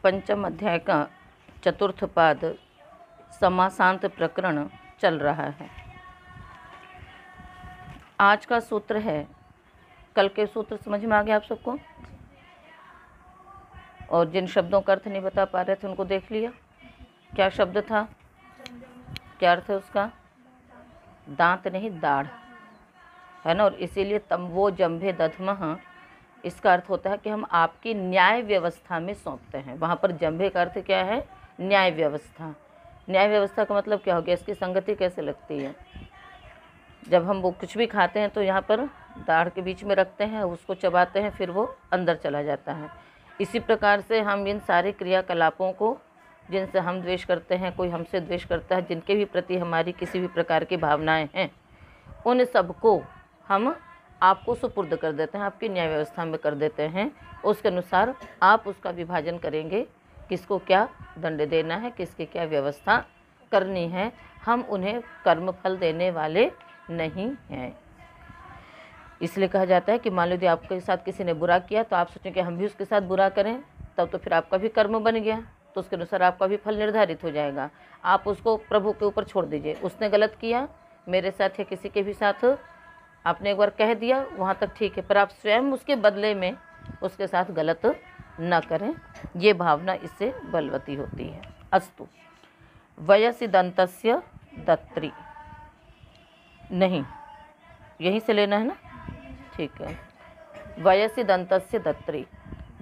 पंचम अध्याय का चतुर्थ पाद समासांत प्रकरण चल रहा है। आज का सूत्र है, कल के सूत्र समझ में आ गया आप सबको? और जिन शब्दों का अर्थ नहीं बता पा रहे थे उनको देख लिया। क्या शब्द था, क्या अर्थ है उसका? दांत नहीं, दाढ़ है ना। और इसीलिए तम्वो जंभे दधमः, इसका अर्थ होता है कि हम आपकी न्याय व्यवस्था में सौंपते हैं। वहाँ पर जंभे का अर्थ क्या है? न्याय व्यवस्था। न्याय व्यवस्था का मतलब क्या हो गया? इसकी संगति कैसे लगती है? जब हम वो कुछ भी खाते हैं तो यहाँ पर दाढ़ के बीच में रखते हैं, उसको चबाते हैं, फिर वो अंदर चला जाता है। इसी प्रकार से हम इन सारे क्रियाकलापों को, जिनसे हम द्वेष करते हैं, कोई हमसे द्वेष करता है, जिनके भी प्रति हमारी किसी भी प्रकार की भावनाएं हैं, उन सबको हम आपको सुपुर्द कर देते हैं, आपकी न्याय व्यवस्था में कर देते हैं। उसके अनुसार आप उसका विभाजन करेंगे, किसको क्या दंड देना है, किसकी क्या व्यवस्था करनी है। हम उन्हें कर्मफल देने वाले नहीं हैं। इसलिए कहा जाता है कि मान लीजिए आपके साथ किसी ने बुरा किया तो आप सोचें कि हम भी उसके साथ बुरा करें, तब तो फिर आपका भी कर्म बन गया, तो उसके अनुसार आपका भी फल निर्धारित हो जाएगा। आप उसको प्रभु के ऊपर छोड़ दीजिए। उसने गलत किया मेरे साथ या किसी के भी साथ, आपने एक बार कह दिया, वहाँ तक ठीक है, पर आप स्वयं उसके बदले में उसके साथ गलत न करें। ये भावना इससे बलवती होती है। अस्तु। वयसि दंतस्य दत्री, नहीं यहीं से लेना है ना, ठीक है। वयसि दंतस्य दत्री,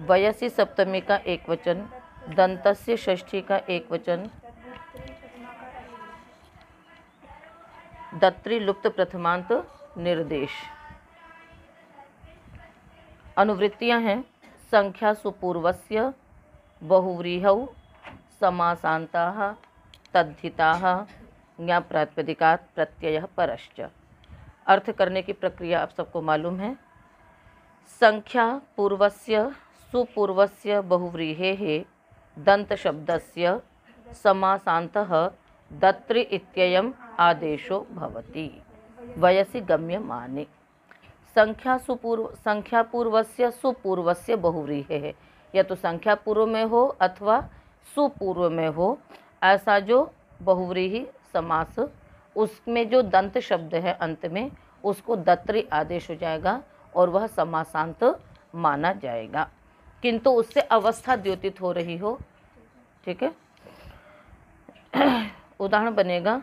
वयसि सप्तमी का एक वचन, दंतस्य षष्ठी का एक वचन, दत्री लुप्त प्रथमांत निर्देश। अनुवृत्तियां हैं संख्या सुपूर्वस्य बहुव्रीहौ समासान्ताः तद्धिताः ज्ञा प्रातिपदिकात् प्रत्ययः परश्च। अर्थ करने की प्रक्रिया आप सबको मालूम है। संख्या पूर्वस्य सुपूर्वस्य बहुव्रीहेः दंत शब्दस्य समासान्तः दत्रि इत्ययम् आदेशो भवति वयसि गम्यमाने। संख्या पूर्वस्य सुपूर्वस्य बहुव्रीहेः, या तो संख्या पूर्व में हो अथवा सुपूर्व में हो, ऐसा जो बहुव्रीहि समास, उसमें जो दंत शब्द है अंत में, उसको दत्रि आदेश हो जाएगा और वह समासांत माना जाएगा, किंतु उससे अवस्था द्योतित हो रही हो। ठीक है। उदाहरण बनेगा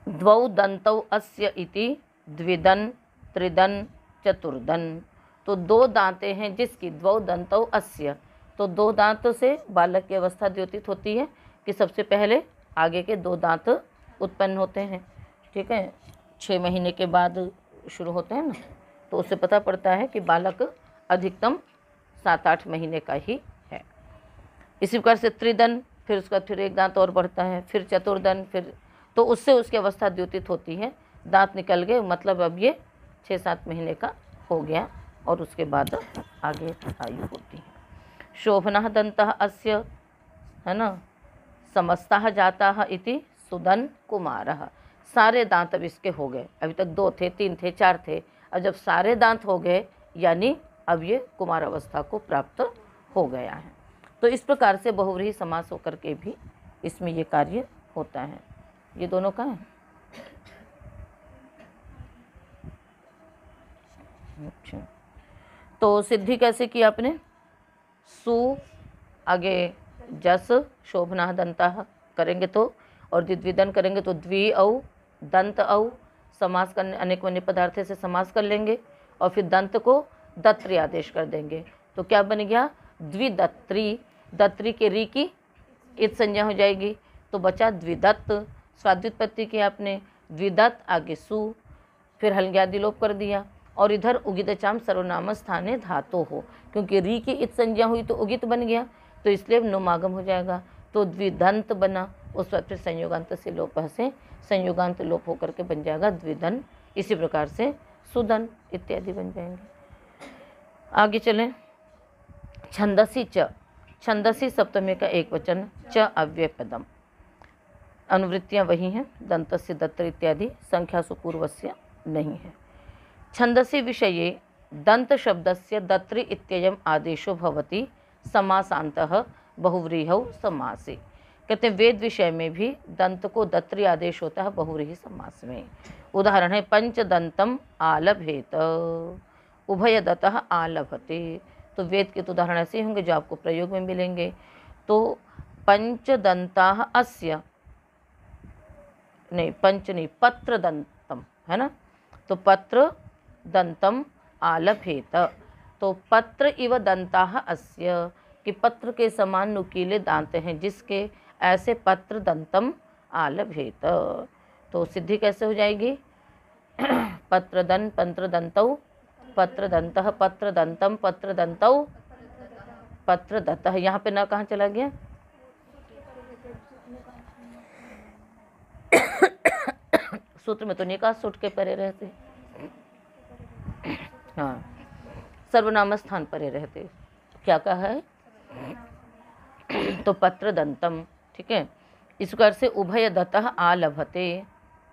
द्वौ दंतौ अस्य इति द्विदन त्रिदन चतुर्दन। तो दो दांतें हैं जिसकी, द्वौ दंतौ अस्य, तो दो दांतों से बालक की अवस्था द्योतित होती है कि सबसे पहले आगे के दो दांत उत्पन्न होते हैं। ठीक है। 6 महीने के बाद शुरू होते हैं ना, तो उससे पता पड़ता है कि बालक अधिकतम 7-8 महीने का ही है। इसी प्रकार से त्रिदन, फिर उसका फिर एक दांत और बढ़ता है, फिर चतुर्दन, फिर, तो उससे उसकी अवस्था द्योतित होती है। दांत निकल गए मतलब अब ये 6-7 महीने का हो गया, और उसके बाद आगे आयु होती है। शोभनः दंतः अस्य, है ना, समस्ताः जाताः इति सुदन कुमारः। सारे दांत अब इसके हो गए, अभी तक 2 थे, 3 थे, 4 थे, अब जब सारे दांत हो गए यानी अब ये कुमार अवस्था को प्राप्त हो गया है। तो इस प्रकार से बहुव्रीहि समास होकर के भी इसमें ये कार्य होता है। ये दोनों का है। अच्छा, तो सिद्धि कैसे की आपने? सु आगे जस शोभना दंता करेंगे तो, और द्विदन करेंगे तो द्वि औ दंत औ, समास करने अनेक वन्य पदार्थ से समास कर लेंगे, और फिर दंत को दत्रि आदेश कर देंगे। तो क्या बन गया? द्विदत्री। दत्री के री की इत संज्ञा हो जाएगी, तो बचा द्विदत्त। स्वाद्युत्पत्ति की आपने, द्विदत्त आगे सु, फिर हल्ग्यादि लोप कर दिया, और इधर उगितचाम सर्वनाम स्थाने धातो हो, क्योंकि री की इत संज्ञा हुई तो उगित बन गया, तो इसलिए नुमागम हो जाएगा, तो द्विदंत बना। उस वक्त फिर संयोगांत से लोप से संयोगांत लोप होकर के बन जाएगा द्विदन। इसी प्रकार से सुदन इत्यादि बन जाएंगे। आगे चलें। छंदसी च, छंदसी सप्तमी का एक वचन, च अव्यय पदम। अनुवृत्तियाँ वही हैं, दंतस्य दत्र इत्यादि, संख्या सुपूर्वस्य नहीं है। छंदसी विषये दंत शब्दस्य दत्रि इत्ययम् आदेशो भवति समासांतः बहुव्रीहौ समासे। कहते हैं वेद विषय में भी दंत को दत्री आदेश होता है बहुव्रीहि समास में। उदाहरण है पंचदंतम आलभेत, उभयदतः आलभते। तो वेद के तो उदाहरण ऐसे होंगे जो आपको प्रयोग में मिलेंगे। तो पंचदंताः अस्य, नहीं पंच नहीं, पत्रदंतम है ना, तो पत्र दंतम आलभेत। तो पत्र इव दंताः अस्य, कि पत्र के समान नुकीले दांत हैं जिसके, ऐसे पत्र दंतम आलभेत। तो सिद्धि कैसे हो जाएगी? पत्रदन पंत्रदंतौ पत्रदंतः पत्रदंतम पत्रदंतौ पत्रदत्तः। यहाँ पे ना कहाँ चला गया? सूत्र में तो निकास सुट के परे रहते, हाँ सर्वनाम स्थान परे रहते। क्या कहा है? तो पत्रदंतम, ठीक है। इस प्रकार से उभयदतः आलभते,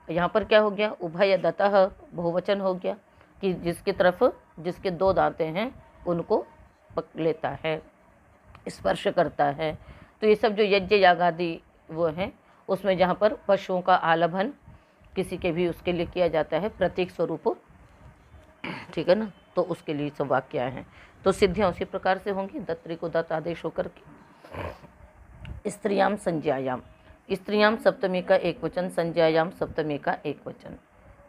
यहाँ पर क्या हो गया? उभयदतः बहुवचन हो गया कि जिसकी तरफ जिसके दो दांतें हैं उनको पकड़ लेता है, स्पर्श करता है। तो ये सब जो यज्ञ यागादि वो हैं उसमें जहाँ पर पशुओं का आलभन किसी के भी उसके लिए किया जाता है प्रतीक स्वरूप, ठीक है ना, तो उसके लिए सब वाक्य हैं। तो सिद्धियाँ उसी प्रकार से होंगी, दत्री को दत्त आदेश होकर के। स्त्रियाम संज्ञायाम, स्त्रियाम सप्तमी का एक वचन, संज्ञायाम सप्तमी का एक वचन।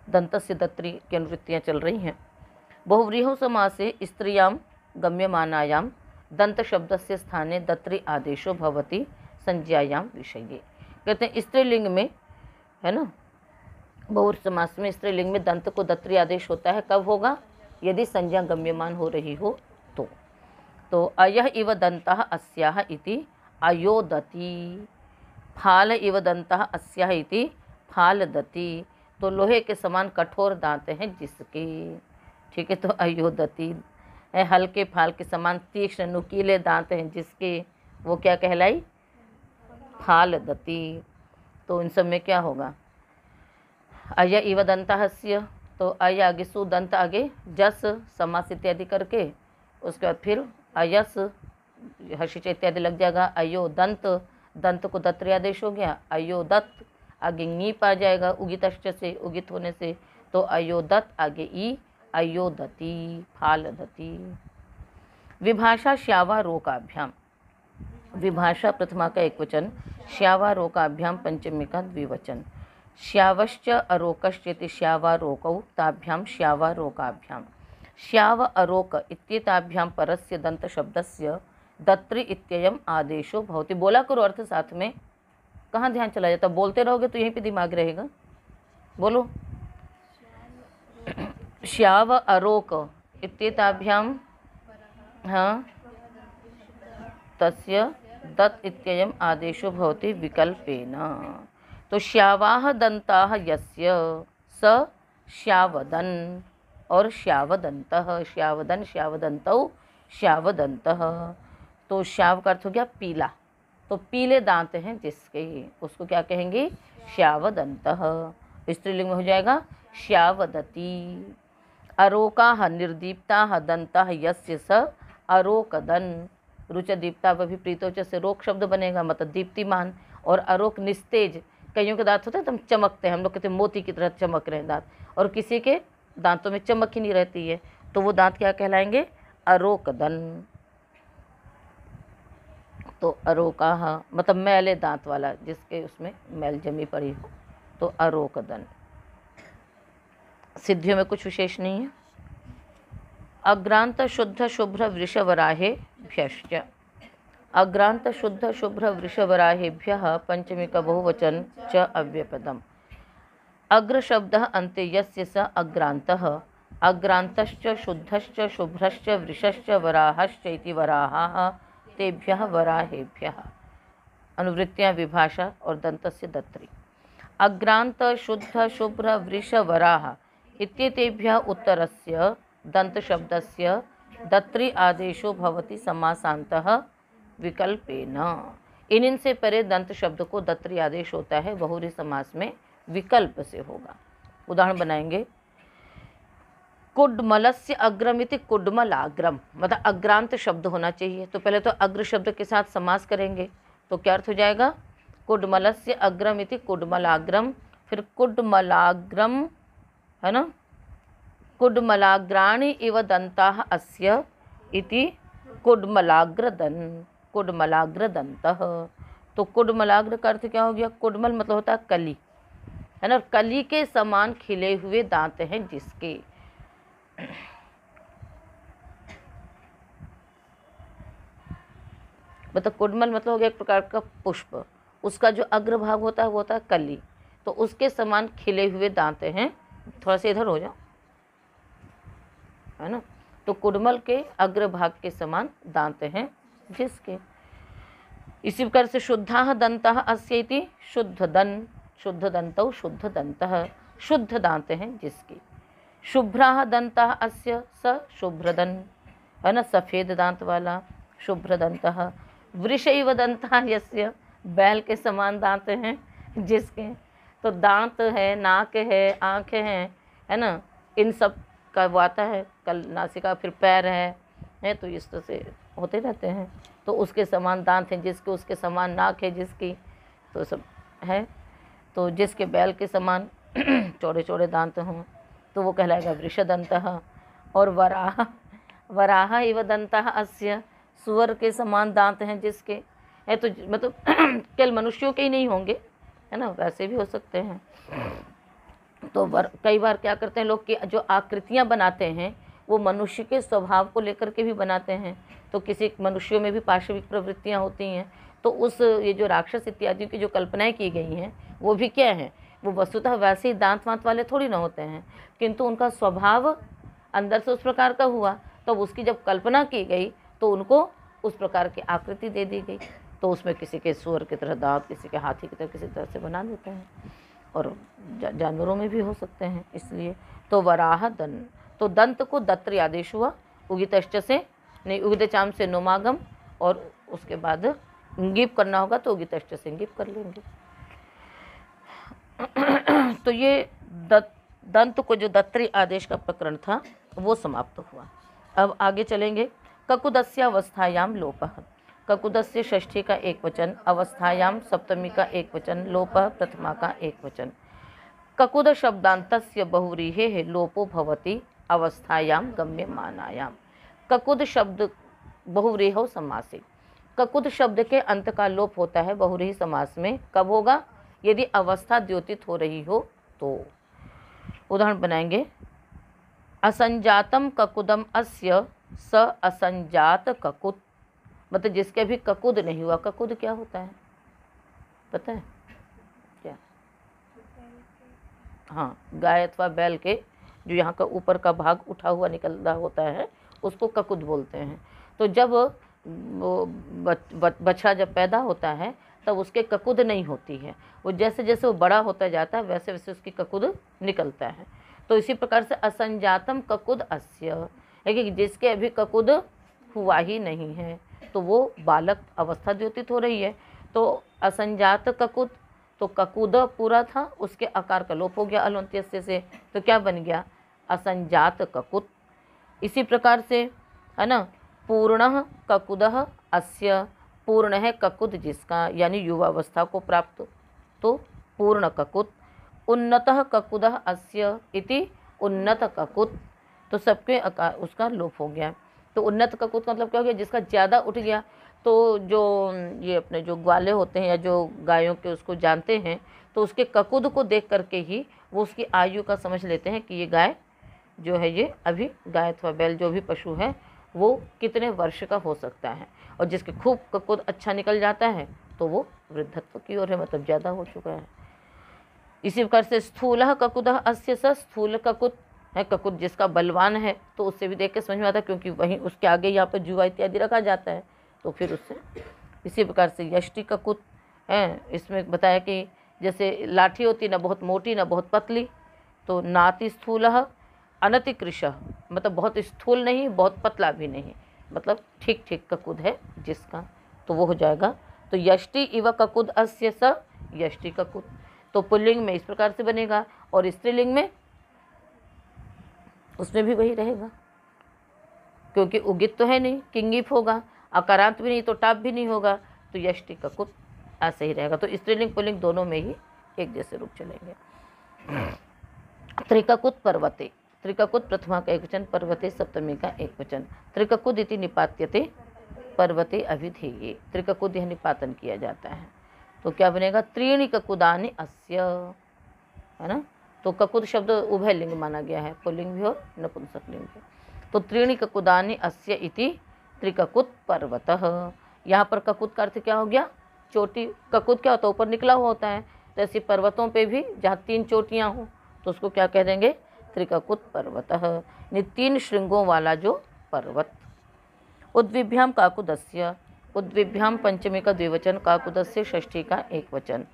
दंतस्य दत्री की अनुवृत्तियाँ चल रही हैं। बहुव्रीहौ समासे स्त्रियाम गम्यमानायाम दंत शब्दस्य स्थाने दत्री आदेशो भवति संज्ञायाम विषये। कहते हैं स्त्रीलिंग में, है ना, बहुव्रीहि समास में स्त्रीलिंग में दंत को दत्री आदेश होता है। कब होगा? यदि संज्ञा गम्यमान हो रही हो तो अयः इव दंतः अस्याः इति अयोदति, फाल इव दंतः अस्याः इति फालदति। तो लोहे के समान कठोर दांत हैं जिसके, ठीक है, तो अयोदति है। हल्के फाल के समान तीक्ष्ण नुकीले दांत हैं जिसके, वो क्या कहलाई? फालदति। तो इन सब में क्या होगा? अय इव दंतः अस्य, तो अय आगे सुदंत आगे जस समास इत्यादि करके उसके बाद फिर अयस हर्षिच इत्यादि लग जाएगा। अयो दंत, दंत को दत्री आदेश हो गया। अयो दत्त आगे ङीप आ जाएगा उगितश्च से, उगित होने से, तो अयोदत्त आगे ई अयोदति फालदति। विभाषा श्यावारोकाभ्याम, विभाषा प्रथमा का एक वचन, श्यावारोकाभ्याम पंचमी का द्विवचन। श्यावश्च अरोकश्चेति श्यावारोकौ ताभ्याम श्यावारोकाभ्याम। श्याव अरोक इत्येताभ्याम परस्य दंत शब्दस्य दत्री इत्ययम आदेशो भवति। बोला करो अर्थ साथ में, कहाँ ध्यान चला जाता? बोलते रहोगे तो यहीं पे दिमाग रहेगा। बोलो। श्याव अरोक इत्येताभ्याम, हाँ, तस्य दत्त इत्ययम आदेशो भवति विकल्पेन। तो श्यावाह दंताः यस्य स श्यावदन और श्यावदंतः, श्यावदन श्यावदंतौ श्यावदंतः। तो श्याव का अर्थ हो गया पीला, तो पीले दांत हैं जिसके, उसको क्या कहेंगे? श्यावदंतः। स्त्रीलिंग में हो जाएगा श्यावदति। अरोकाः निर्दीप्ताः दंताः यस्य स अरोकदन। रुच दीप्ता भी प्रीतोच से रोक शब्द बनेगा, मतलब दीप्तिमान। और अरोक निस्तेज, कईयों के दांत होते हैं एकदम चमकते हैं, हम लोग कहते हैं मोती की तरह चमक रहे हैं दांत, और किसी के दांतों में चमक ही नहीं रहती है, तो वो दांत क्या कहलाएंगे? अरोकदन। तो अरोकाः मतलब मैले दांत वाला, जिसके उसमें मैल जमी पड़ी हो, तो अरोकदन। सिद्धियों में कुछ विशेष नहीं है। अग्रांत शुद्ध शुभ्र वृषवराहे भ्यश्च, अग्रांत शुद्ध शुभ्र वृषवराहेभ्यः पंचमी का बहुवचन च अव्यपदम। अग्र शब्दः अन्ते यस्य स अग्रांतः, अग्रांतश्च शुद्धश्च शुभ्रश्च वृषश्च वराहश्च इति वराहाः तेभ्यः वराहेभ्यः। अनुवृत्तियाँ विभाषा और दंतस्य दत्री। अग्रांत शुद्ध शुभ्र वृष वराह इत्येतेभ्यः उत्तरस्य दंत शब्दस्य दत्री आदेशो भवति समासांतः विकल्पेन। इन से परे दंत शब्द को दत्री आदेश होता है, बहुव्रीहि समास में विकल्प से होगा। उदाहरण बनाएंगे। कुड्मलस्य अग्रमिति कुड्मलाग्रम, मतलब अग्रांत शब्द होना चाहिए। तो पहले तो अग्र शब्द के साथ समास करेंगे तो क्या अर्थ हो जाएगा, कुड्मलस्य अग्रमिति कुड्मलाग्रम, फिर कुड्मलाग्रम है ना, कुड्मलाग्राणि इव दंताः अस्य इति कुड्मलाग्रदन्तः। तो कुड्मलाग्र का अर्थ क्या हो गया, कुड्मल मतलब होता है कली, है ना, कली के समान खिले हुए दांत हैं जिसके। मतलब कुड्मल मतलब हो गया एक प्रकार का पुष्प, उसका जो अग्रभाग होता है वो होता है कली, तो उसके समान खिले हुए दांत हैं। थोड़ा सा इधर हो जाओ, है ना, तो कुड्मल के अग्रभाग के समान दांत हैं जिसके। इसी प्रकार से शुद्धाः दंताः अस्य इति शुद्ध दंतौ शुद्ध दंतः, शुद्ध दांत हैं जिसके। शुभ्राः दंताः अस्य स शुभ्रदन, है ना, सफ़ेद दांत वाला शुभ्रदंतः। वृषैव दंताः यस्य, बैल के समान दांत हैं जिसके। तो दांत है, नाक है, आँखें हैं, है ना, इन सब का वो आता है, कल नासिका, फिर पैर है तो इस तरह से होते रहते हैं। तो उसके समान दांत हैं जिसके, उसके समान नाक है जिसकी, तो सब है। तो जिसके बैल के समान चौड़े चौड़े दांत हों तो वो कहलाएगा वृषदंतः। और वराह इव दंतः अस्य, सुअर के समान दांत हैं जिसके, है तो मतलब केवल मनुष्यों के ही नहीं होंगे, है ना, वैसे भी हो सकते हैं। तो कई बार क्या करते हैं लोग कि जो आकृतियाँ बनाते हैं वो मनुष्य के स्वभाव को लेकर के भी बनाते हैं। तो किसी मनुष्यों में भी पाशविक प्रवृत्तियाँ होती हैं, तो उस ये जो राक्षस इत्यादि की जो कल्पनाएं की गई हैं वो भी क्या हैं, वो वस्तुतः वैसे ही दांत वांत वाले थोड़ी ना होते हैं, किंतु उनका स्वभाव अंदर से उस प्रकार का हुआ, तो उसकी जब कल्पना की गई तो उनको उस प्रकार की आकृति दे दी गई। तो उसमें किसी के सूअर की तरह दांत, किसी के हाथी की तरह, किसी तरह से बना देते हैं, और जानवरों में भी हो सकते हैं। इसलिए तो वराह दन, तो दंत को दत्र आदेश हुआ, उगितश्च से नहीं, उगित चाम से नोमागम, और उसके बाद इंगिप करना होगा तो उगितश्च से इंगिप कर लेंगे। तो ये दंत को जो दत्री आदेश का प्रकरण था वो समाप्त हुआ। अब आगे चलेंगे। ककुदस्य अवस्थायाम लोपः, ककुदस्य षष्ठी का एक वचन, अवस्थायाम सप्तमी का एक वचन, लोपः प्रथमा का एक वचन। ककुद शब्दान्तस्य बहुव्रीहेः लोपो भवति अवस्थायाम गम्यमानायाम। ककुद शब्द बहुव्रीहौ समासे, ककुद शब्द के अंत का लोप होता है बहुव्रीहि समास में। कब होगा, यदि अवस्था द्योतित हो रही हो तो। उदाहरण बनाएंगे, असंजातम ककुदम अस्य स असंजात ककुद, मतलब जिसके अभी ककुद नहीं हुआ। ककुद क्या होता है पता है क्या, हाँ, गाय अथवा बैल के जो यहाँ का ऊपर का भाग उठा हुआ निकल रहा होता है उसको ककुद बोलते हैं। तो जब वो बछड़ा जब पैदा होता है तब उसके ककुद नहीं होती है, वो जैसे जैसे वो बड़ा होता जाता है वैसे वैसे उसकी ककुद निकलता है। तो इसी प्रकार से असंजातम ककुद अस्य है कि जिसके अभी ककुद हुआ ही नहीं है, तो वो बालक अवस्था द्योतित हो रही है। तो असंजात ककुद, तो ककुद पूरा था, उसके आकार का लोप हो गया अलवंत्यस्य से, तो क्या बन गया, असंजात ककुद। इसी प्रकार से है ना, पूर्णः ककुदः अस्य, पूर्ण है ककुद जिसका, यानी युवावस्था को प्राप्त, तो पूर्ण ककुद। उन्नतः ककुदः अस्य इति उन्नत ककुद, तो सबके उसका लोप हो गया। तो उन्नत ककुद का मतलब क्या हो गया, जिसका ज़्यादा उठ गया। तो जो ये अपने जो ग्वाले होते हैं या जो गायों के उसको जानते हैं, तो उसके ककुद को देख करके ही वो उसकी आयु का समझ लेते हैं कि ये गाय जो है ये अभी, गाय अथवा बैल जो भी पशु है वो कितने वर्ष का हो सकता है। और जिसके खूब ककुद अच्छा निकल जाता है तो वो वृद्धत्व की ओर है, मतलब ज़्यादा हो चुका है। इसी प्रकार से स्थूलः ककुदः अस्य स, स्थूल ककुद है, ककुद जिसका बलवान है, तो उससे भी देख के समझ में आता है, क्योंकि वहीं उसके आगे यहाँ पर जुआ इत्यादि रखा जाता है, तो फिर उससे। इसी प्रकार से यष्टि ककुद है, इसमें बताया कि जैसे लाठी होती ना बहुत मोटी ना बहुत पतली, तो नाति स्थूलः अनतिकृशः, मतलब बहुत स्थूल नहीं बहुत पतला भी नहीं, मतलब ठीक ठीक ककुद है जिसका, तो वो हो जाएगा। तो यष्टि इव ककुद अस्य स यष्टि ककुद, तो पुल्लिंग में इस प्रकार से बनेगा, और स्त्रीलिंग में उसमें भी वही रहेगा, क्योंकि उगित तो है नहीं, किंगिप होगा, अकारांत भी नहीं तो टाप भी नहीं होगा, तो यष्टि ककुत ऐसे ही रहेगा। तो स्त्रीलिंग पुल्लिंग दोनों में ही एक जैसे रूप चलेंगे। त्रिककुत पर्वते, त्रिककुत प्रथमा का एक वचन, पर्वते सप्तमी का एक वचन। त्रिककुद इति निपात्यते पर्वते अभिधेये, त्रिककुद यह निपातन किया जाता है, तो क्या बनेगा, त्रीणि ककुदानि अस्य, है ना। तो ककुद शब्द उभय लिंग माना गया है, पुल्लिंग भी और नपुंसक लिंग भी। तो त्रीणि ककुदानि अस्य इति त्रिककुत पर्वतः। यहाँ पर ककुद का अर्थ क्या हो गया, चोटी। ककुद क्या होता है, ऊपर निकला हुआ होता है, तो ऐसे पर्वतों पे भी जहाँ 3 चोटियाँ हों तो उसको क्या कह देंगे, त्रिककुत पर्वतः, यानी 3 श्रृंगों वाला जो पर्वत। उद्विभ्याम काकुदस्य, उद्विभ्याम पंचमी का द्विवचन, काकुदस्य षष्ठी का एक वचन।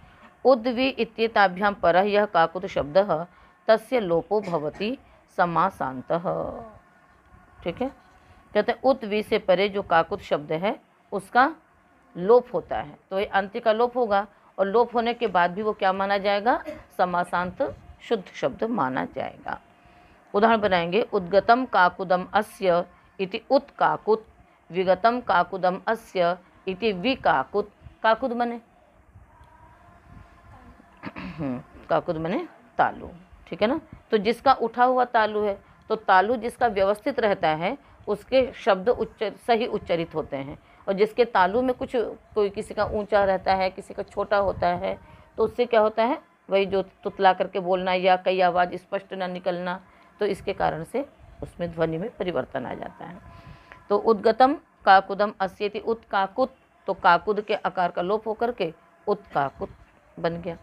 उद्वि इत्येताभ्याम परः यह काकुद शब्दः तस्य लोपो भवति समासान्तः। ठीक है, कहते हैं उद्वि से परे जो काकुद शब्द है उसका लोप होता है, तो ये अंत्य का लोप होगा, और लोप होने के बाद भी वो क्या माना जाएगा, समासांत शुद्ध शब्द माना जाएगा। उदाहरण बनाएंगे, उद्गतम काकुदम अस्य इति उत्काकुत, विगतम काकुदम अस्य इति विकाकुत। काकुद मने काकुद मने तालु, ठीक है ना। तो जिसका उठा हुआ तालु है, तो तालु जिसका व्यवस्थित रहता है उसके शब्द सही उच्चरित होते हैं, और जिसके तालु में कुछ कोई किसी का ऊंचा रहता है, किसी का छोटा होता है, तो उससे क्या होता है, वही जो तुतला करके बोलना या कई आवाज़ स्पष्ट ना निकलना, तो इसके कारण से उसमें ध्वनि में परिवर्तन आ जाता है। तो उद्गतम काकुदम अस्येति उत्काकुत, तो काकुद के आकार का लोप होकर के उत्काकुत बन गया।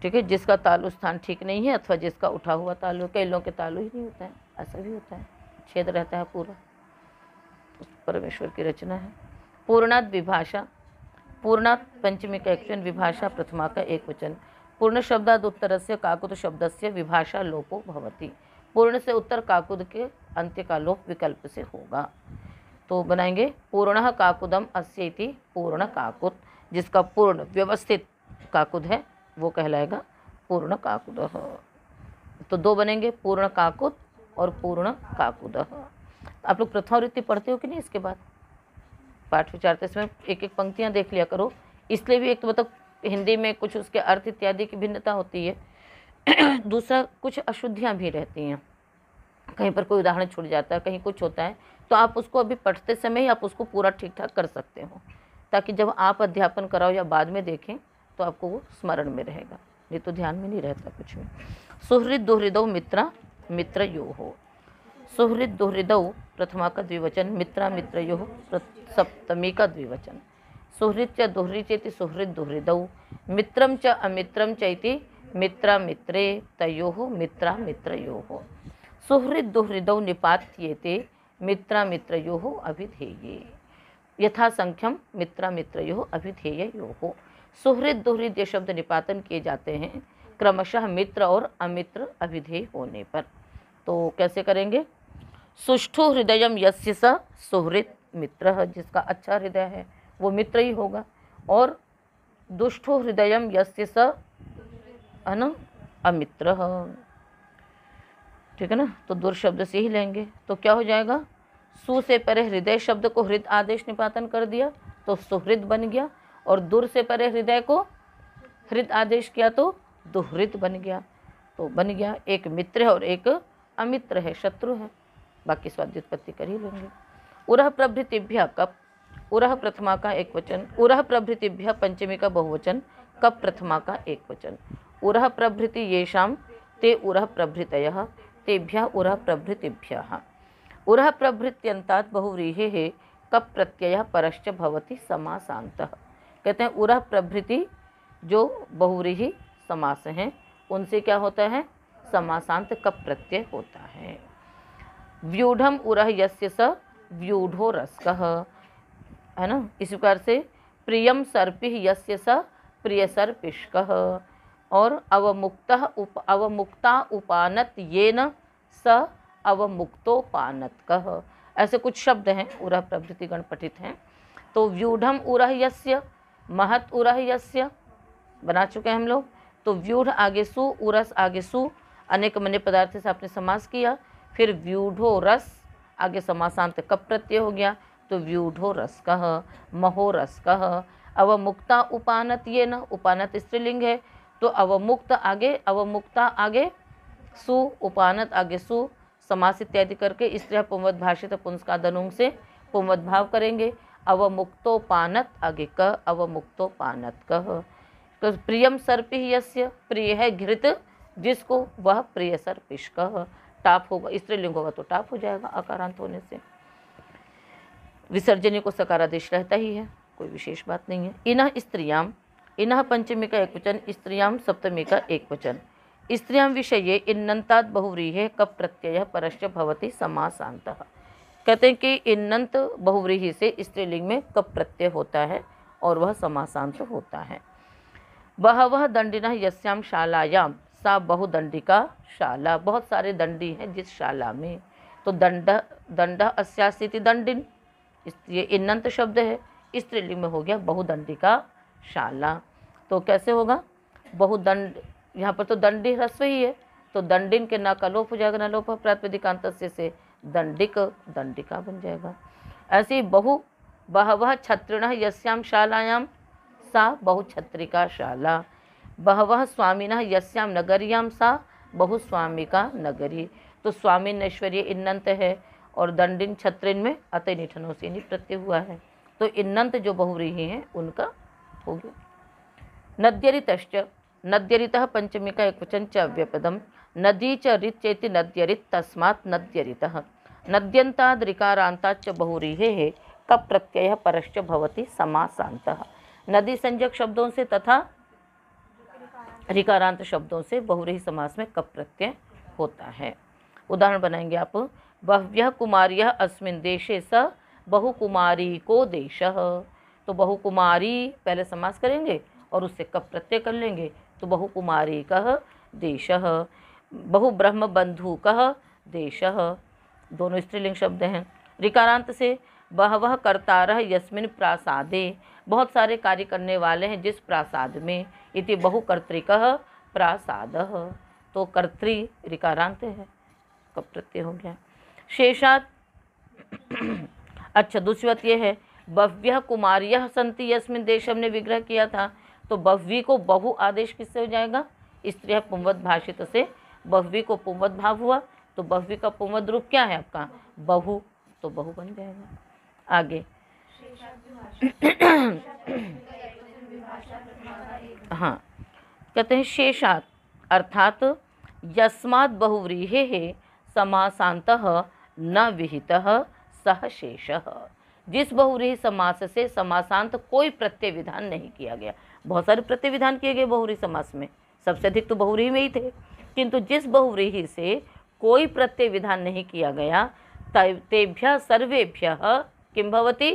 ठीक है, जिसका तालु स्थान ठीक नहीं है अथवा जिसका उठा हुआ तालु, कई लोगों के तालु ही नहीं होता है, ऐसा भी होता है, छेद रहता है पूरा, परमेश्वर की रचना है। पूर्णात विभाषा, पूर्णात पंचमी का एक वचन, विभाषा प्रथमा का एक वचन। पूर्ण शब्दाद उत्तरस्य काकुद शब्दस्य विभाषा लोपो भवति, पूर्ण से उत्तर काकुद के अंत्य का लोप विकल्प से होगा। तो बनाएंगे पूर्णः काकुदम अस्य इति पूर्ण काकुद, जिसका पूर्ण व्यवस्थित काकुद है वो कहलाएगा पूर्ण काकुदः। तो 2 बनेंगे, पूर्ण काकुद और पूर्ण काकुदः। आप लोग प्रथमावृत्ति पढ़ते हो कि नहीं, इसके बाद पाठ विचारते समय एक एक पंक्तियाँ देख लिया करो, इसलिए भी एक तो मतलब हिंदी में कुछ उसके अर्थ इत्यादि की भिन्नता होती है, दूसरा कुछ अशुद्धियाँ भी रहती हैं, कहीं पर कोई उदाहरण छूट जाता है, कहीं कुछ होता है, तो आप उसको अभी पढ़ते समय ही आप उसको पूरा ठीक ठाक कर सकते हो, ताकि जब आप अध्यापन कराओ या बाद में देखें तो आपको वो स्मरण में रहेगा, नहीं तो ध्यान में नहीं रहता कुछ भी। सुहृद दुहृदौ मित्रा मित्रयोः, सुहृद दुहृदौ प्रथमा का द्विवचन, मित्रा मित्रयोः सप्तमी का द्विवचन। सुहृद च दुहृद चेति सुहृद दुहृदौ, मित्रम च अमित्रम चैति मित्रा मित्रे तयोः मित्रा मित्रयोः। सुहृद दुहृदौ निपात्येते मित्रा मित्रयोः अभिधेये, यथा संख्यम मित्रा मित्रयोः अभिधेययोः। सुहृद दुहृद ये शब्द निपातन किए जाते हैं क्रमशः मित्र और अमित्र अभिधेय होने पर। तो कैसे करेंगे, सुष्ठु हृदयम यस्य स सुहृद मित्रः, जिसका अच्छा हृदय है वो मित्र ही होगा, और दुष्टु हृदयम यस्य स है ना अमित्रः, ठीक है ना। तो दुर शब्द से ही लेंगे, तो क्या हो जाएगा, सु से परे हृदय शब्द को हृद आदेश निपातन कर दिया तो सुहृद बन गया, और दुर से परे हृदय को हृद आदेश किया तो दुहृद बन गया। तो बन गया एक मित्र है और एक अमित्र है, शत्रु है, बाकी स्वाद्युत्पत्ति कर ही लेंगे। उरह प्रभृतिभ्य कप, उरह प्रथमा का एक वचन, उरह प्रभृतिभ्य पंचमी का बहुवचन, कप प्रथमा का एक वचन। उरह प्रभृति येषाम ते उरह प्रभृतयः तेभ्यः उरह प्रभृतिभ्यः। उरह प्रभृत्यन्तात् बहुव्रीहेः कप प्रत्ययः परश्च भवति समासान्तः। कहते हैं उरह प्रभृति जो बहुव्रीहि समास हैं उनसे क्या होता है, समासांत कप प्रत्यय होता है। व्यूढ़म उरह यस्य स व्यूढ़ो रस्कः, है ना। इस प्रकार से प्रियम सर्पिः यस्य स प्रिय सर्पिष्कः, और अवमुक्ता उपानत येन स अवमुक्तोपानतकः, ऐसे कुछ शब्द हैं उरह प्रभृति गण पठित हैं। तो व्यूढ़म उरह यस्य, महत उरह यस्य बना चुके हैं हम लोग, तो व्यूढ़ आगे सु, उरस आगे सु, अनेक मन्य पदार्थ से आपने समास किया। फिर व्यूढ़ो रस, आगे समासांत कप प्रत्यय हो गया, तो व्यूढ़ो रस कह, महो रस कह। अवमुक्ता उपानत, ये न उपानत स्त्रीलिंग है, तो अवमुक्त आगे, अवमुक्ता आगे सु, उपानत आगे सु, समास इत्यादि करके स्त्रिया पुंवत भाषित पुंस्कादनुंग से पुंवत भाव करेंगे। अवमुक्तोपानत आगे क, अवमुक्तोपानत कह। तो प्रियम सर्पि यस्य, प्रिय है घृत जिसको, वह प्रिय सर्पिश कह। टाप होगा, स्त्रीलिंग होगा तो टाप हो जाएगा अकारांत होने से। विसर्जनी को सकारादेश रहता ही है, कोई विशेष बात नहीं है। इनः स्त्रियाम, इनः पंचमी का एक वचन, स्त्रियाम सप्तमी का एक वचन। स्त्रियां विषये इन्नन्तात् बहुव्रीहि कप प्रत्यय परश्च भवति समासान्तः। कहते हैं कि इन्नन्त बहुव्रीहि से स्त्रीलिंग में कप प्रत्यय होता है और वह समासांत होता है। बहवः दंडिनः यस्याम शालायाम, सा बहुदंडिका शाला, बहुत सारे दंडी हैं जिस शाला में, तो दंड अस्यास्ति दंडिन, ये इन्नंत शब्द है, स्त्रीलिंग में हो गया बहुदंडिका शाला। तो कैसे होगा, बहुदंड, यहाँ पर तो दंडी ह्रस्व ही है, तो दंडिन के न का लोप हो जाएगा, न लोप प्रातिपदिकांत से दंडिक, दंडिका बन जाएगा। ऐसे ही बहवः छत्रिणः यस्याम शालायाम, सा बहुछत्रिका शाला। बहवः स्वामिनः यस्याम नगर्याम, सा बहुस्वामिका नगरी। तो स्वामिन ऐश्वर्य इन्नंत है और दंडिन छत्रिन में अतः निठनों से नहीं प्रत्यय हुआ है, तो इन्नंत जो बहुव्रीहि हैं उनका हो गया। नद्यरितश्च, नद्यरितः पंचमी का एक वचन, च अव्यपदम। नदी च रित चेति नद्यरित, तस्मात् नद्यरितः। नद्यन्ताद् ऋकारान्ताच्च बहुव्रीहेः कप प्रत्ययः परश्च भवति समासान्तः। नदी संज्ञक शब्दों से तथा ऋकारांत शब्दों से बहुव्रीहि समास में कप प्रत्यय होता है। उदाहरण बनाएंगे आप, बह्व्यः कुमार्यः अस्मिन् देशे स बहुकुमारी को देशः। तो बहुकुमारी पहले समास करेंगे और उससे कप प्रत्यय कर लेंगे, तो बहुकुमारी कह देशः। बहुब्रह्म बंधु कह देशः, दोनों स्त्रीलिंग शब्द हैं। ऋकारांत से बहवः कर्तारः यस्मिन् प्रासादे, बहुत सारे कार्य करने वाले हैं जिस प्रासाद में, इति बहुकर्तृकः प्रासादः। तो कर्तृ ऋकारांत है, कप प्रत्यय हो गया। शेषात् अच्छा, दूसरी बात यह है, बह्व्यः कुमार्यः सन्ति यस्मिन् देश, हमने विग्रह किया था, तो बह्वी को बहु आदेश किससे हो जाएगा, स्त्रियः पुंवत भाषित से बह्वी को पुंवत भाव हुआ, तो बह्वी का पुंवत रूप क्या है आपका, बहु, तो बहु बन जाएगा। आगे हाँ, कहते हैं शेषात् अर्थात यस्मात् बहुव्रीहेः समासान्तः न विहितः सह शेषः। जिस बहुव्रीहि समास से समासांत कोई प्रत्यय विधान नहीं किया गया। बहुत सारे प्रत्यय विधान किए गए बहुव्रीहि समास में, सबसे अधिक तो बहुव्रीहि में ही थे, किंतु जिस बहुव्रीहि से कोई प्रत्यय विधान नहीं किया गया, तेभ्यः सर्वेभ्यः किं भवति,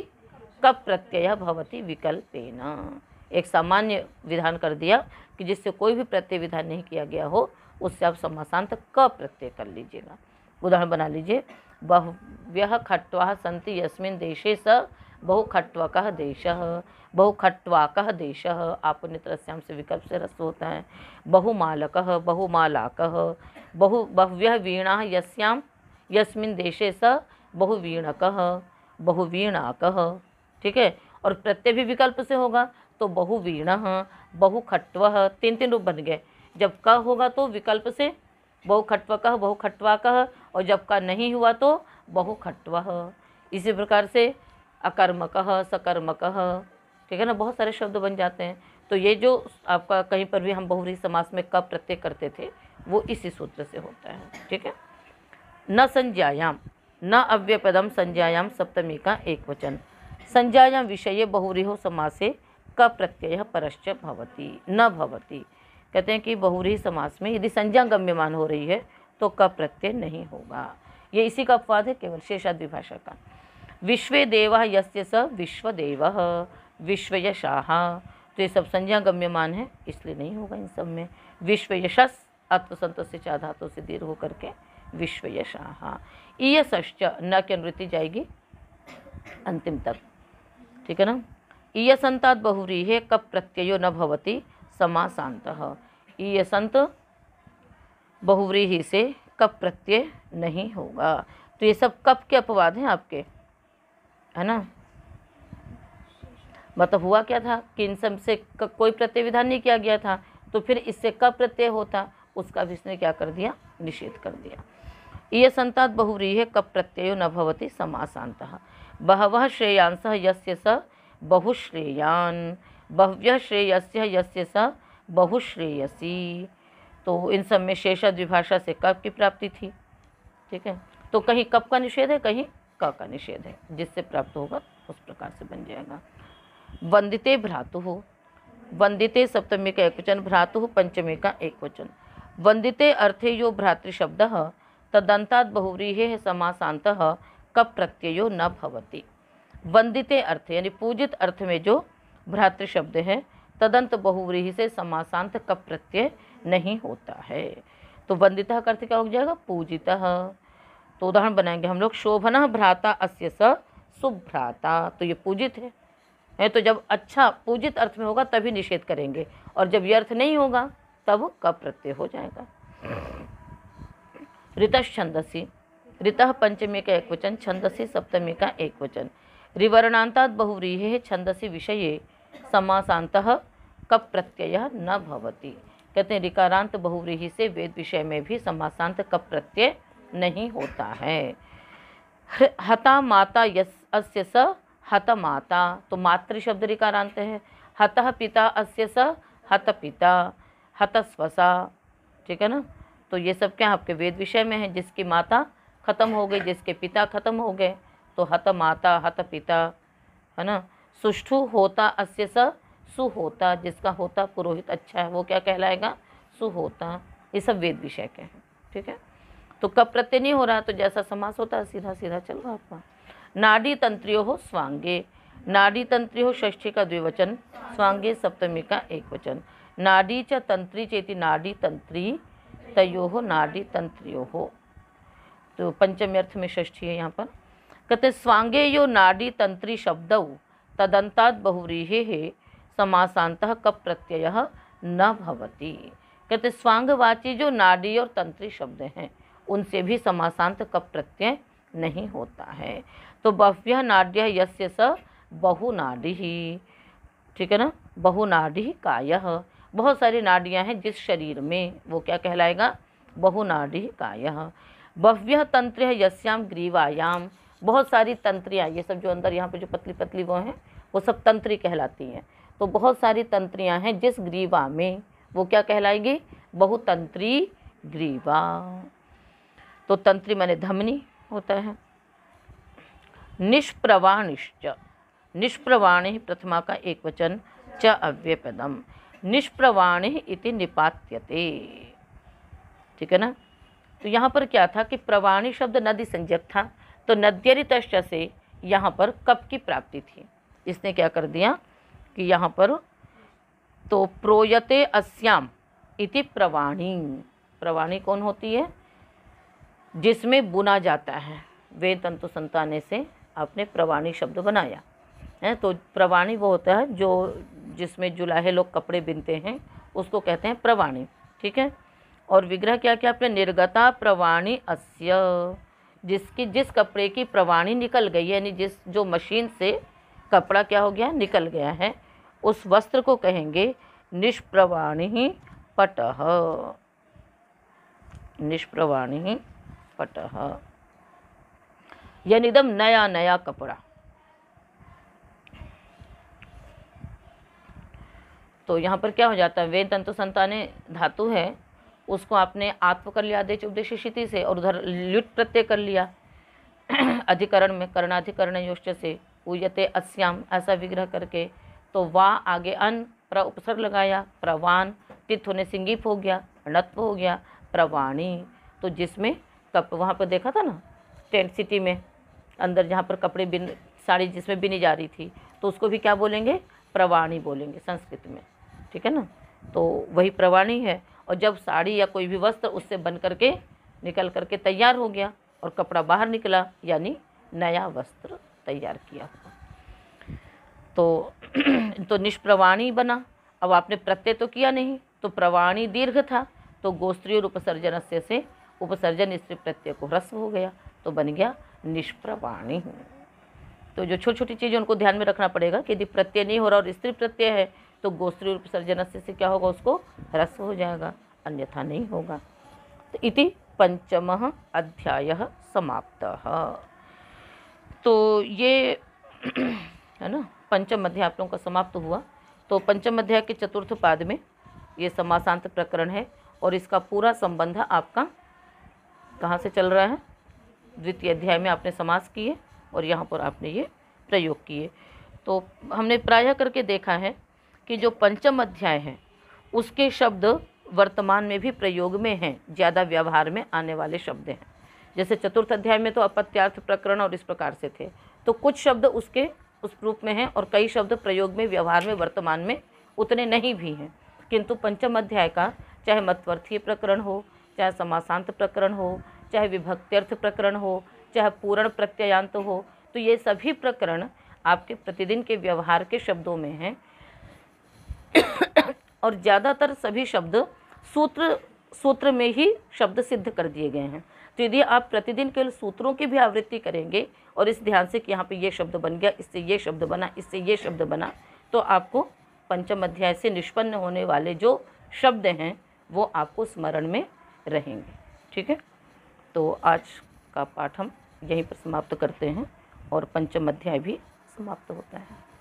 कप प्रत्यय भवति विकल्पेन। एक सामान्य विधान कर दिया कि जिससे कोई भी प्रत्यय विधान नहीं किया गया हो, उससे आप समासांत क प्रत्यय कर लीजिएगा। उदाहरण बना लीजिए, बह्व्यः खट्वाः सन्ति यस्मिन् देशे स बहुखट्वकः देशः। बहुखट्वाकः देशः, आपुनित्रस्याम से विकल्प से रस होता है। बहुमालकः बहुमालाकः। बह्व्यः वीणाः यस्याम यस्मिन् देशे स बहुवीणकः बहुवीणाकः। ठीक है, और प्रत्यय भी विकल्प से होगा, तो बहुवीणः बहुखट्वः, तीन तीन रूप बन गए। जब क होगा तो विकल्प से बहुखट्वकः बहुखट्वाकः, और जब का नहीं हुआ तो बहुखट्वः। इसी प्रकार से अकर्मकः सकर्मकः, ठीक है ना, बहुत सारे शब्द बन जाते हैं। तो ये जो आपका कहीं पर भी हम बहुव्रीहि समास में क प्रत्यय करते थे, वो इसी सूत्र से होता है। ठीक है। न संज्ञायाम, न अव्यपदम संज्ञायाम सप्तमी का एक वचन। संज्ञायाम विषये बहुव्रीहो समासे क प्रत्यय परश्च भवति न भवति। कहते हैं कि बहुव्रीहि समास में यदि संज्ञा गम्यमान हो रही है तो क प्रत्यय नहीं होगा। ये इसी का अपवाद है केवल शेषाद् विभाषा का। विश्वे देवः यस्य स विश्वदेवः विश्वयशाः, तो ये सब संज्ञा गम्यमान है, इसलिए नहीं होगा इन सब में। विश्वयशस् अत्वसंत से चा धातु से दीर्घ होकर के विश्वयशाः। ईयसश्च न की अनुवृत्ति जाएगी अंतिम तक, ठीक है ना। ईयसंतात् बहुव्रीहे कप प्रत्ययो न भवति समासान्तः। ईयसंत बहुव्रीहि से कप प्रत्यय नहीं होगा। तो ये सब कप के अपवाद हैं आपके, है ना। मतलब हुआ क्या था कि इन सब से कोई प्रत्यय विधान नहीं किया गया था, तो फिर इससे कप प्रत्यय होता, उसका भी इसने क्या कर दिया, निषेध कर दिया। ये संतात बहुव्रीहि कप प्रत्ययो न भवति समासान्तः। बहवः श्रेयांसः यस्य स बहुश्रेयान्, बह्व्यः श्रेयस्य यस्य स बहुश्रेयसी। तो इन सब में शेषा द्विभाषा से कप की प्राप्ति थी, ठीक है। तो कहीं कप का निषेध है, कहीं क का निषेध है, जिससे प्राप्त होगा उस प्रकार से बन जाएगा। वंदिते भ्रातुः, वंदिते सप्तमी का एकवचन, भ्रातुः पंचमी का एकवचन। वंदिते अर्थे यो भ्रातृशब्दः तदन्तात् बहुव्रीहेः समासान्तः कप प्रत्ययो न भवति। वंदिते अर्थ यानी पूजित अर्थ में जो भ्रातृ शब्द है, तदंत बहुव्रीहि से समासांत कप प्रत्यय नहीं होता है। तो वंदितः का अर्थ क्या हो जाएगा, पूजितः। तो उदाहरण बनाएंगे हम लोग, शोभनः भ्राता अस्य स सुभ्राता। तो ये पूजित है, तो जब अच्छा पूजित अर्थ में होगा तभी निषेध करेंगे, और जब ये अर्थ नहीं होगा तब कप प्रत्यय हो जाएगा। ऋतश्छंदसि, ऋतः पंचमी का एकवचन, छंदसि सप्तमी का एकवचन। रिवर्णान्तात् बहुव्रीहेः छंदसि विषये समासान्तः कप प्रत्ययः न भवति। कहते हैं ऋकारांत बहुव्रीहि से वेद विषय में भी समासांत कप प्रत्यय नहीं होता है। हता माता यस अस्य स हत माता, तो मातृ शब्द ऋकारांत है। हतः पिता अस्य स हत पिता, हत स्वसा, ठीक है ना। तो ये सब क्या आपके वेद विषय में है, जिसकी माता खत्म हो गई, जिसके पिता खत्म हो गए, तो हत माता हत पिता, है ना। सुष्ठु होता अस्य स सुहोता, जिसका होता पुरोहित अच्छा है वो क्या कहलाएगा, सुहोता। ये सब वेद विषय के हैं, ठीक है। तो कप प्रत्यय नहीं हो रहा, तो जैसा समास होता है सीधा सीधा चल रहा आपका। नाड़ी तंत्रियों स्वांगे, नाड़ी तंत्रियों षष्ठी का द्विवचन, स्वांगे सप्तमी का एकवचन। नाड़ी च तंत्री चेति नाड़ी तंत्री तयोः नाड़ी तंत्रियोः, तो पंचमी अर्थ में षष्ठी है यहाँ पर। कहते स्वांगे यो नाड़ी तंत्री शब्दौ तदंतात् बहुव्रीहेः समासान्तः कप प्रत्ययः न भवति। कहते स्वांगवाची जो नाड़ी और तंत्री शब्द हैं उनसे भी समासांत कप प्रत्यय नहीं होता है। तो बह्व्यः नाड्यः यस्य स बहुनाडिः, ठीक है ना। बहुनाडिः कायः, बहुत सारी नाड़ियाँ हैं जिस शरीर में, वो क्या कहलाएगा, बहुनाडिः कायः। बह्व्यः तंत्र्यः यस्याम ग्रीवायाम, बहुत सारी तंत्रियाँ, ये सब जो अंदर यहाँ पे जो पतली पतली वो हैं वो सब तंत्री कहलाती हैं। तो बहुत सारी तंत्रियाँ हैं जिस ग्रीवा में, वो क्या कहलाएगी, बहुतंत्री ग्रीवा। तो तंत्री माने धमनी होता है। निष्प्रवाणिश्च, निष्प्रवाणि प्रथमा का एकवचन, च अव्ययपदम, निष्प्रवाणि इति निपात्यते, ठीक है ना। तो यहाँ पर क्या था कि प्रवाणी शब्द नदी संज्ञक था, तो नद्यरितश्च से यहाँ पर कप की प्राप्ति थी। इसने क्या कर दिया कि यहाँ पर तो प्रोयते अस्याम इति प्रवाणी, प्रवाणी कौन होती है, जिसमें बुना जाता है। वेद तंतु संताने से आपने प्रवाणी शब्द बनाया है, तो प्रवाणी वो होता है जो जिसमें जुलाहे लोग कपड़े बिनते हैं, उसको कहते हैं प्रवाणी, ठीक है। और विग्रह क्या क्या आपने, निर्गता प्रवाणी अस्य, जिसकी जिस कपड़े की प्रवाणी निकल गई है, यानी जिस जो मशीन से कपड़ा क्या हो गया, निकल गया है, उस वस्त्र को कहेंगे निष्प्रवाणी पटः, निष्प्रवाणी पटः, यानी एकदम नया नया कपड़ा। तो यहाँ पर क्या हो जाता है, वेद तंतु संताने धातु है, उसको आपने आत्व कर लिया आदेश उपदेश शिति से, और उधर ल्युट प्रत्यय कर लिया अधिकरण में, करणाधिकरण योश्च से पूयते अस्याम, ऐसा विग्रह करके। तो वाह आगे अन प्र उपसर्ग लगाया, प्रवान, तिथ होने सिंगीप हो गया, णत्व हो गया, प्रवाणी। तो जिसमें कप, वहाँ पर देखा था ना टेंट सिटी में अंदर जहाँ पर कपड़े बिन, साड़ी जिसमें बिनी जा रही थी, तो उसको भी क्या बोलेंगे, प्रवाणी बोलेंगे संस्कृत में, ठीक है ना। तो वही प्रवाणी है। और जब साड़ी या कोई भी वस्त्र उससे बन करके निकल करके तैयार हो गया और कपड़ा बाहर निकला, यानी नया वस्त्र तैयार किया हुआ, तो निष्प्रवाणी बना। अब आपने प्रत्यय तो किया नहीं, तो प्रवाणी दीर्घ था, तो गोस्त्री और उपसर्जन से उपसर्जन स्त्री प्रत्यय को ह्रस्व हो गया, तो बन गया निष्प्रवाणी। तो जो छोटी छोटी चीज़ें उनको ध्यान में रखना पड़ेगा कि यदि प्रत्यय नहीं हो रहा और स्त्री प्रत्यय है तो गोस्त्री और उपसर्जन से क्या होगा, उसको ह्रस्व हो जाएगा, अन्यथा नहीं होगा। तो इति पंचमः अध्यायः समाप्तः। तो ये है ना, पंचम अध्याय आप लोगों का समाप्त हुआ। तो पंचम अध्याय के चतुर्थ पाद में ये समासांत प्रकरण है और इसका पूरा संबंध आपका कहाँ से चल रहा है, द्वितीय अध्याय में आपने समास किए और यहाँ पर आपने ये प्रयोग किए। तो हमने प्रायः करके देखा है कि जो पंचम अध्याय है उसके शब्द वर्तमान में भी प्रयोग में हैं, ज़्यादा व्यवहार में आने वाले शब्द हैं। जैसे चतुर्थ अध्याय में तो अपत्यार्थ प्रकरण और इस प्रकार से थे, तो कुछ शब्द उसके उस रूप में हैं और कई शब्द प्रयोग में व्यवहार में वर्तमान में उतने नहीं भी हैं। किंतु पंचम अध्याय का चाहे मत्वर्थीय प्रकरण हो, चाहे समासांत प्रकरण हो, चाहे विभक्त्यर्थ प्रकरण हो, चाहे पूर्ण प्रत्ययांत हो, तो ये सभी प्रकरण आपके प्रतिदिन के व्यवहार के शब्दों में हैं और ज़्यादातर सभी शब्द सूत्र में ही शब्द सिद्ध कर दिए गए हैं। तो यदि आप प्रतिदिन के सूत्रों की भी आवृत्ति करेंगे और इस ध्यान से कि यहाँ पे ये शब्द बन गया, इससे ये शब्द बना, इससे ये शब्द बना, तो आपको पंचम अध्याय से निष्पन्न होने वाले जो शब्द हैं वो आपको स्मरण में रहेंगे। ठीक है, तो आज का पाठ हम यहीं पर समाप्त करते हैं और पंचम अध्याय भी समाप्त होता है।